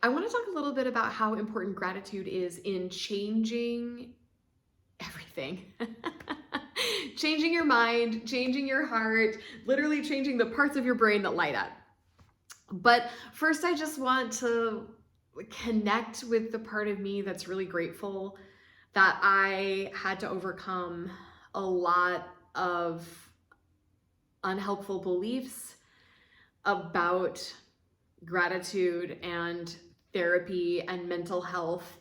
I want to talk a little bit about how important gratitude is in changing everything. Changing your mind, changing your heart, literally changing the parts of your brain that light up. But first, I just want to connect with the part of me that's really grateful that I had to overcome a lot of unhelpful beliefs about gratitude and therapy and mental health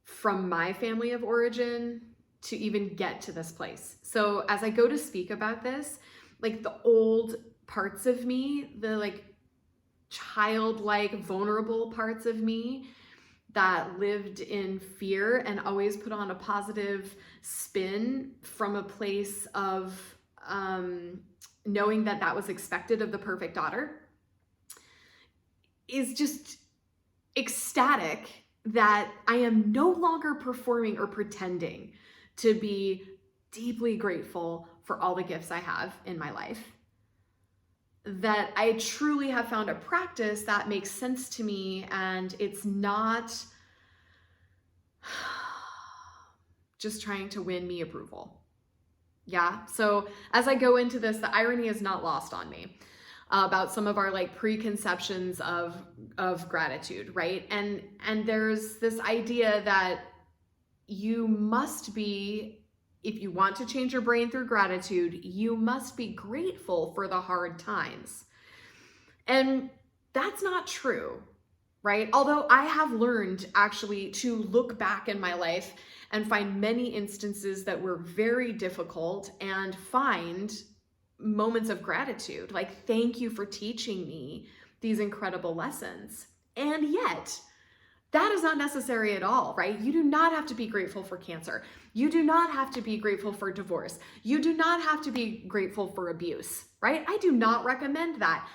from my family of origin to even get to this place. So as I go to speak about this, like the old parts of me, the like childlike, vulnerable parts of me that lived in fear and always put on a positive spin from a place of knowing that that was expected of the perfect daughter, is just ecstatic that I am no longer performing or pretending to be deeply grateful for all the gifts I have in my life. That I truly have found a practice that makes sense to me, and it's not just trying to win me approval. Yeah, so as I go into this, the irony is not lost on me about some of our like preconceptions of gratitude, right? And there's this idea that you must be, if you want to change your brain through gratitude, you must be grateful for the hard times. And that's not true, right? Although I have learned actually to look back in my life and find many instances that were very difficult and find moments of gratitude, like, thank you for teaching me these incredible lessons. And yet, that is not necessary at all, right? You do not have to be grateful for cancer. You do not have to be grateful for divorce. You do not have to be grateful for abuse, right? I do not recommend that.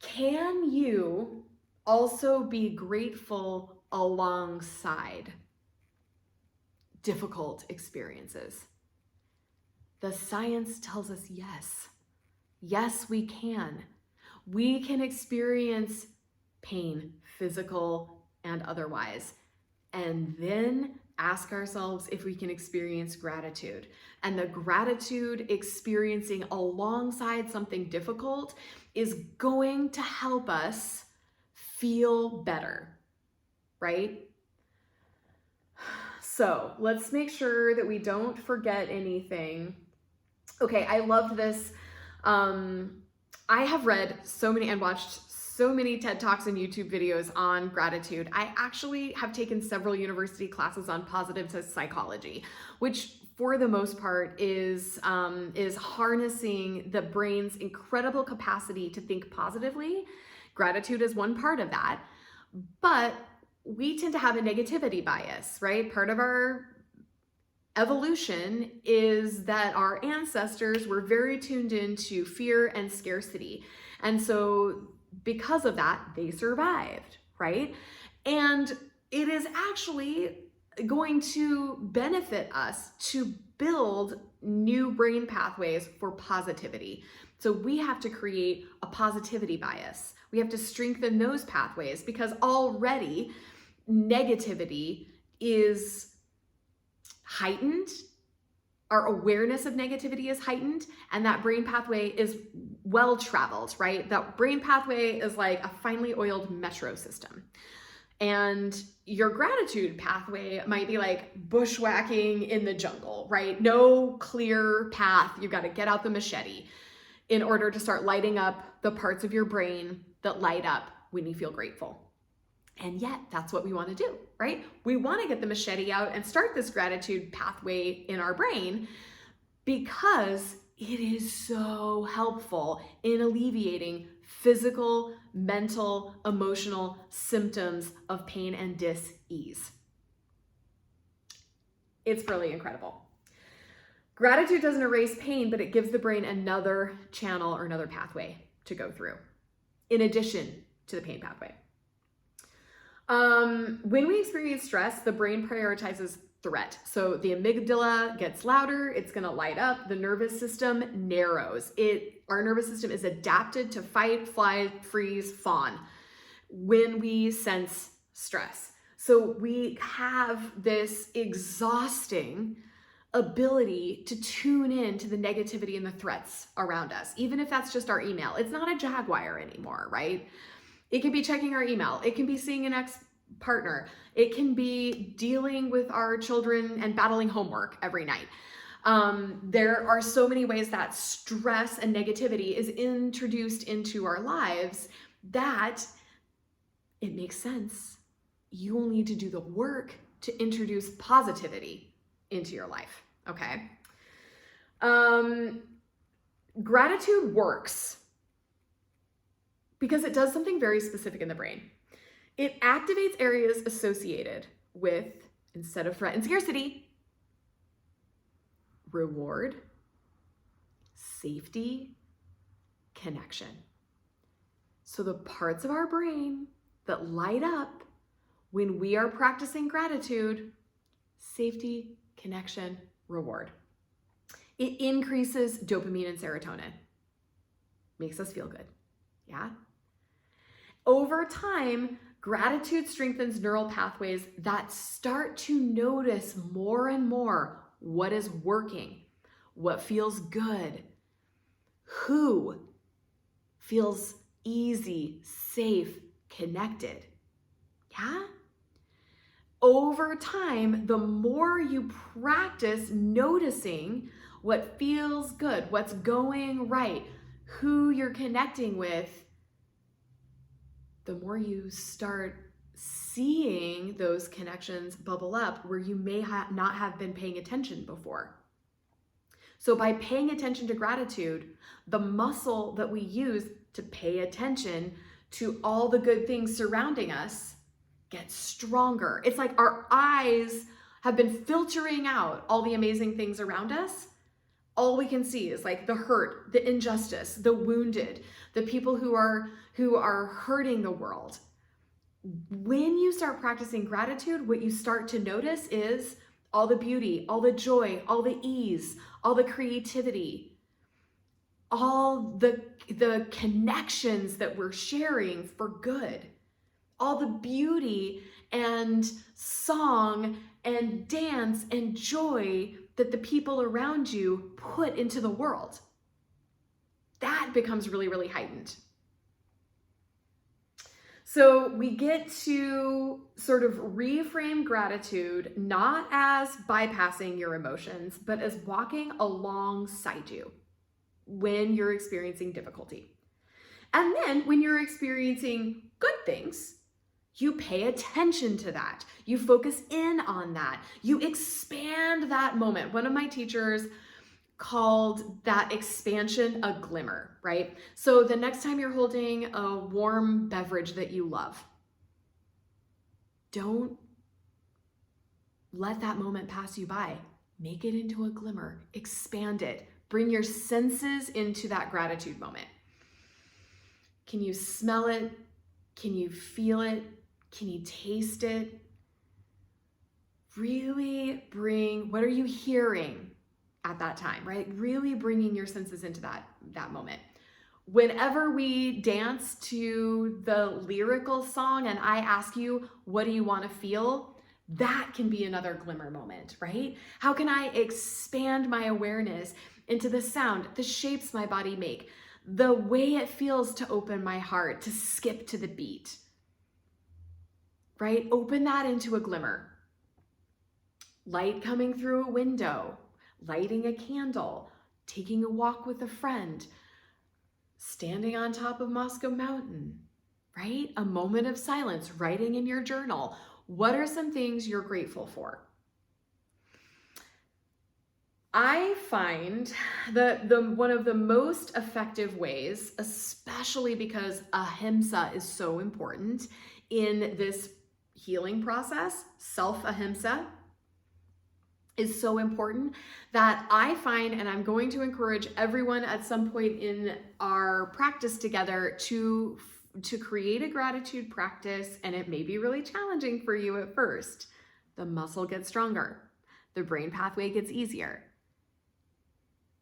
Can you also be grateful alongside difficult experiences? The science tells us yes. Yes, we can. We can experience pain, physical and otherwise, and then ask ourselves if we can experience gratitude. And the gratitude experiencing alongside something difficult is going to help us feel better, right? So let's make sure that we don't forget anything. Okay, I love this. I have read so many and watched so many TED Talks and YouTube videos on gratitude. I actually have taken several university classes on positive psychology, which for the most part is harnessing the brain's incredible capacity to think positively. Gratitude is one part of that, but we tend to have a negativity bias, right? Part of our evolution is that our ancestors were very tuned into fear and scarcity. And so because of that, they survived, right? And it is actually going to benefit us to build new brain pathways for positivity. So we have to create a positivity bias. We have to strengthen those pathways because already negativity is heightened. Our awareness of negativity is heightened, and that brain pathway is well traveled, right? That brain pathway is like a finely oiled metro system. And your gratitude pathway might be like bushwhacking in the jungle, right? No clear path. You've got to get out the machete in order to start lighting up the parts of your brain that light up when you feel grateful. And yet that's what we want to do, right? We want to get the machete out and start this gratitude pathway in our brain because it is so helpful in alleviating physical, mental, emotional symptoms of pain and dis-ease. It's really incredible. Gratitude doesn't erase pain, but it gives the brain another channel or another pathway to go through, in addition to the pain pathway. When we experience stress, the brain prioritizes threat. So the amygdala gets louder, it's gonna light up, the nervous system narrows. Our nervous system is adapted to fight, flight, freeze, fawn. when we sense stress. So we have this exhausting ability to tune in to the negativity and the threats around us, even if that's just our email. It's not a Jaguar anymore, right? It can be checking our email. It can be seeing an ex-partner. It can be dealing with our children and battling homework every night. There are so many ways that stress and negativity is introduced into our lives that it makes sense. You will need to do the work to introduce positivity into your life, okay? Gratitude works because it does something very specific in the brain. It activates areas associated with, instead of threat and scarcity, reward, safety, connection. So the parts of our brain that light up when we are practicing gratitude, safety, connection, reward. It increases dopamine and serotonin. Makes us feel good, yeah? Over time, gratitude strengthens neural pathways that start to notice more and more what is working, what feels good, who feels easy, safe, connected, yeah? Over time, the more you practice noticing what feels good, what's going right, who you're connecting with, the more you start seeing those connections bubble up where you may not have been paying attention before. So by paying attention to gratitude, the muscle that we use to pay attention to all the good things surrounding us gets stronger. It's like our eyes have been filtering out all the amazing things around us. All we can see is like the hurt, the injustice, the wounded, the people who are hurting the world. When you start practicing gratitude, what you start to notice is all the beauty, all the joy, all the ease, all the creativity, all the connections that we're sharing for good, all the beauty and song and dance and joy that the people around you put into the world. That becomes really, really heightened. So we get to sort of reframe gratitude not as bypassing your emotions, but as walking alongside you when you're experiencing difficulty. And then when you're experiencing good things, you pay attention to that. You focus in on that. You expand that moment. One of my teachers called that expansion a glimmer, right? So the next time you're holding a warm beverage that you love, don't let that moment pass you by. Make it into a glimmer, expand it, bring your senses into that gratitude moment. Can you smell it? Can you feel it? Can you taste it? Really bring, what are you hearing at that time, right? Really bringing your senses into that moment. Whenever we dance to the lyrical song and I ask you, what do you want to feel? That can be another glimmer moment, right? How can I expand my awareness into the sound, the shapes my body make, the way it feels to open my heart, to skip to the beat, right? Open that into a glimmer. Light coming through a window, lighting a candle, taking a walk with a friend, standing on top of Moscow Mountain, right? A moment of silence, writing in your journal. What are some things you're grateful for? I find that one of the most effective ways, especially because ahimsa is so important in this healing process, self-ahimsa is so important, that I find, and I'm going to encourage everyone at some point in our practice together to create a gratitude practice, and it may be really challenging for you at first. The muscle gets stronger. The brain pathway gets easier.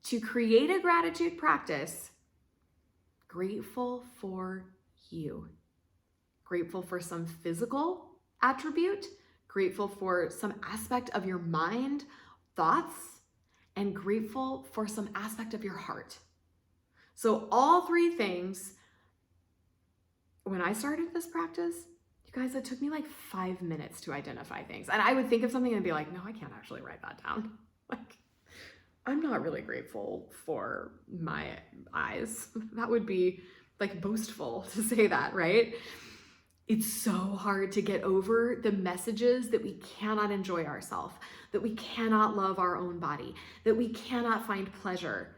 To create a gratitude practice, grateful for you. grateful for some physical attribute, grateful for some aspect of your mind, thoughts, and grateful for some aspect of your heart. So all three things, when I started this practice, you guys, it took me like 5 minutes to identify things. And I would think of something and be like, no, I can't actually write that down. Like, I'm not really grateful for my eyes. That would be like boastful to say that, right? It's so hard to get over the messages that we cannot enjoy ourselves, that we cannot love our own body, that we cannot find pleasure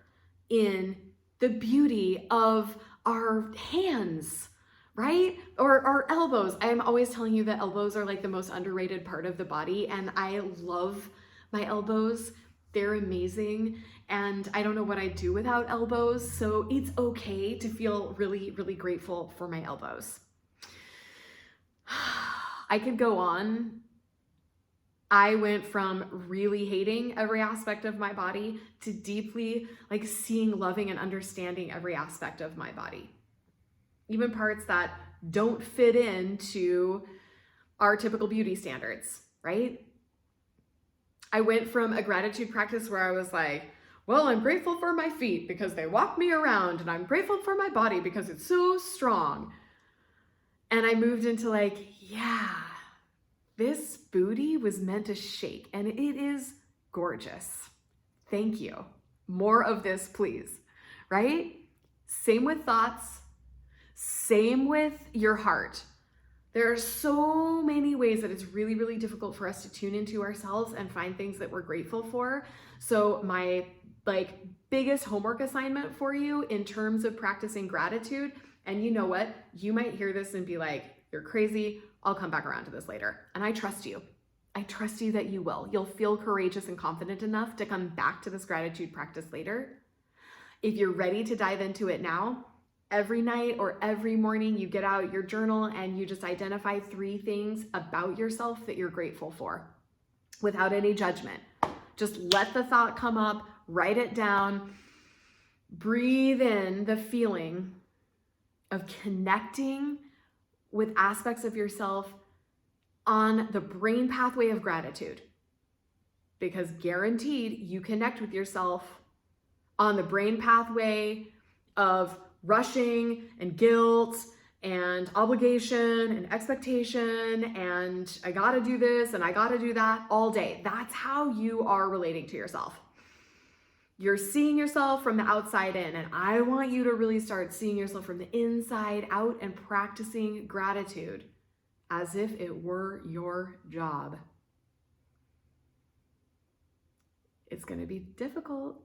in the beauty of our hands, right? Or our elbows. I'm always telling you that elbows are like the most underrated part of the body, and I love my elbows. They're amazing, and I don't know what I'd do without elbows, so it's okay to feel really, really grateful for my elbows. I could go on. I went from really hating every aspect of my body to deeply like seeing, loving, and understanding every aspect of my body. Even parts that don't fit into our typical beauty standards, right? I went from a gratitude practice where I was like, well, I'm grateful for my feet because they walk me around, and I'm grateful for my body because it's so strong. And I moved into like, yeah, this booty was meant to shake, and it is gorgeous. Thank you. More of this, please. Right? Same with thoughts. Same with your heart. There are so many ways that it's really, really difficult for us to tune into ourselves and find things that we're grateful for. So my biggest homework assignment for you in terms of practicing gratitude, and you know what? You might hear this and be like, you're crazy. I'll come back around to this later. And I trust you. I trust you that you will. You'll feel courageous and confident enough to come back to this gratitude practice later. If you're ready to dive into it now, every night or every morning you get out your journal and you just identify 3 things about yourself that you're grateful for without any judgment. Just let the thought come up, write it down, breathe in the feeling of connecting with aspects of yourself on the brain pathway of gratitude. Because guaranteed, you connect with yourself on the brain pathway of rushing and guilt and obligation and expectation and I gotta do this and I gotta do that all day. That's how you are relating to yourself. You're seeing yourself from the outside in, and I want you to really start seeing yourself from the inside out and practicing gratitude as if it were your job. It's going to be difficult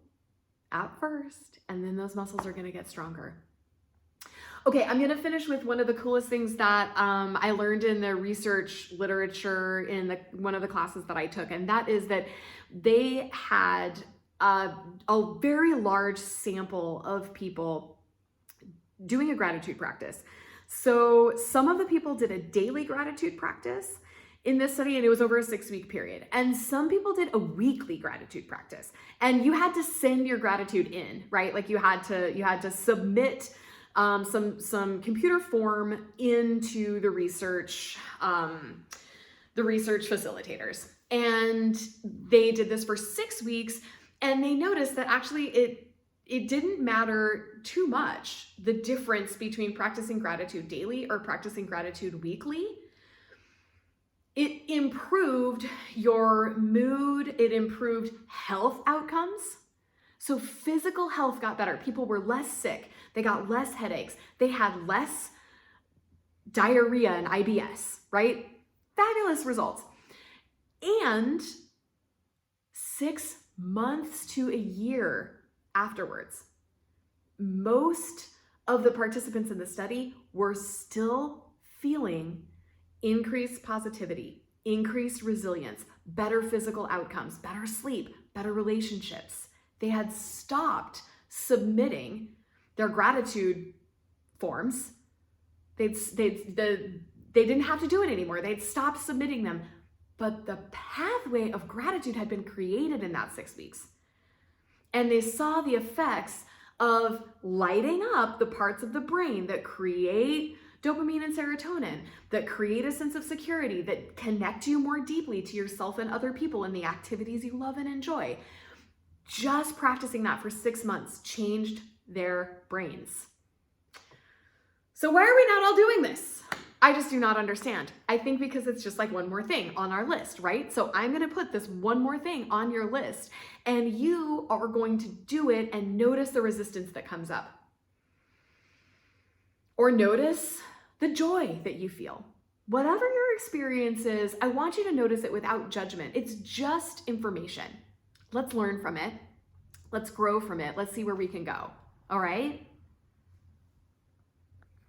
at first, and then those muscles are going to get stronger. Okay, I'm going to finish with one of the coolest things that I learned in the research literature in one of the classes that I took, and that is that they had a very large sample of people doing a gratitude practice. So some of the people did a daily gratitude practice in this study, and it was over a 6-week period. And some people did a weekly gratitude practice, and you had to send your gratitude in, right? Like you had to submit some computer form into the research facilitators. And they did this for 6 weeks. And they noticed that actually it didn't matter too much, the difference between practicing gratitude daily or practicing gratitude weekly. It improved your mood, it improved health outcomes. So physical health got better. People were less sick, they got less headaches, they had less diarrhea and IBS, right? Fabulous results. And 6 months to a year afterwards, most of the participants in the study were still feeling increased positivity, increased resilience, better physical outcomes, better sleep, better relationships. They had stopped submitting their gratitude forms. They didn't have to do it anymore. They'd stopped submitting them. But the pathway of gratitude had been created in that 6 weeks. And they saw the effects of lighting up the parts of the brain that create dopamine and serotonin that create a sense of security, that connect you more deeply to yourself and other people and the activities you love and enjoy. Just practicing that for 6 months changed their brains. So why are we not all doing this? I just do not understand. I think because it's just like one more thing on our list, right? So I'm going to put this one more thing on your list, and you are going to do it and notice the resistance that comes up. Or notice the joy that you feel. Whatever your experience is, I want you to notice it without judgment. It's just information. Let's learn from it. Let's grow from it. Let's see where we can go. All right?